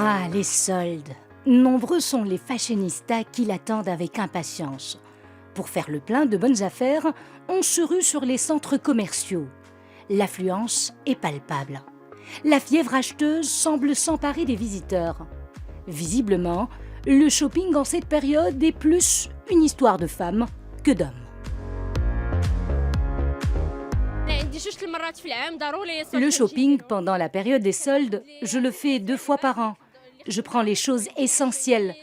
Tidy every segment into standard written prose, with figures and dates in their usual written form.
Ah, les soldes! Nombreux sont les fashionistas qui l'attendent avec impatience. Pour faire le plein de bonnes affaires, on se rue sur les centres commerciaux. L'affluence est palpable. La fièvre acheteuse semble s'emparer des visiteurs. Visiblement, le shopping en cette période est plus une histoire de femmes que d'hommes. Le shopping pendant la période des soldes, je le fais 2 fois par an. Je prends les choses essentielles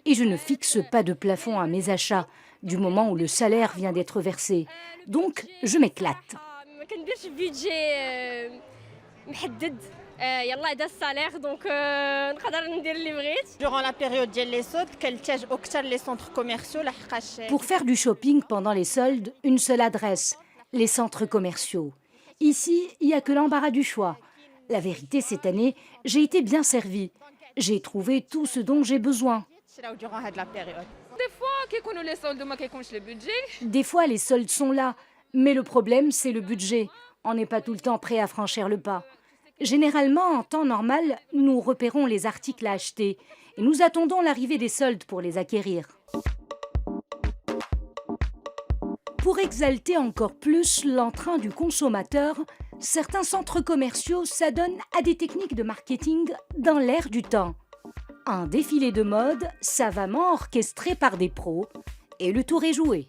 et je ne fixe pas de plafond à mes achats du moment où le salaire vient d'être versé. Donc, je m'éclate. Durant la période des soldes, كنلتجئوا أكثر les centres commerciaux Pour faire du shopping pendant les soldes, une seule adresse, les centres commerciaux. Ici, il n'y a que l'embarras du choix. La vérité, cette année, j'ai été bien servie. J'ai trouvé tout ce dont j'ai besoin. durant la période. Des fois, les soldes sont là, mais le problème, c'est le budget. On n'est pas tout le temps prêt à franchir le pas. Généralement, en temps normal, nous repérons les articles à acheter et nous attendons l'arrivée des soldes pour les acquérir. Pour exalter encore plus l'entrain du consommateur, certains centres commerciaux s'adonnent à des techniques de marketing dans l'air du temps. Un défilé de mode savamment orchestré par des pros et le tour est joué.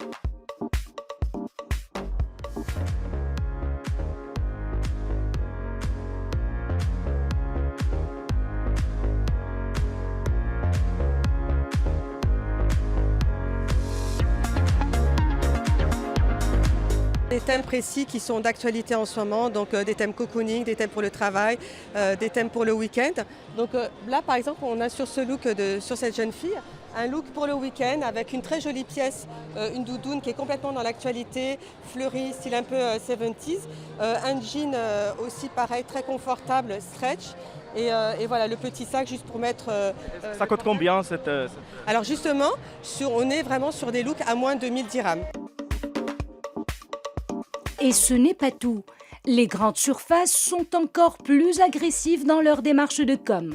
Des thèmes précis qui sont d'actualité en ce moment, donc des thèmes cocooning, des thèmes pour le travail, des thèmes pour le week-end. Donc là, par exemple, on a sur ce look, sur cette jeune fille, un look pour le week-end avec une très jolie pièce, une doudoune qui est complètement dans l'actualité, fleurie, style un peu 70s, un jean aussi pareil, très confortable, stretch. Et voilà, le petit sac juste pour mettre... Ça coûte combien cette... Alors justement, on est vraiment sur des looks à moins de 1000 dirhams. Et ce n'est pas tout. Les grandes surfaces sont encore plus agressives dans leur démarche de com.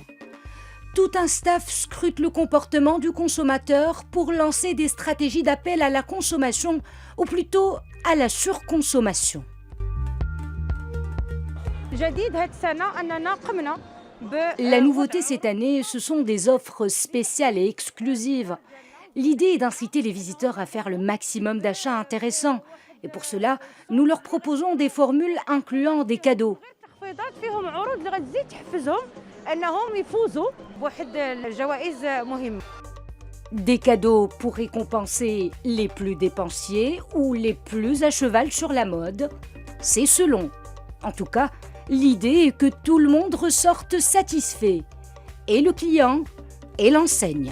Tout un staff scrute le comportement du consommateur pour lancer des stratégies d'appel à la consommation, ou plutôt à la surconsommation. La nouveauté cette année, ce sont des offres spéciales et exclusives. L'idée est d'inciter les visiteurs à faire le maximum d'achats intéressants. Et pour cela, nous leur proposons des formules incluant des cadeaux. Des cadeaux pour récompenser les plus dépensiers ou les plus à cheval sur la mode. C'est selon. En tout cas, l'idée est que tout le monde ressorte satisfait. Et le client et l'enseigne.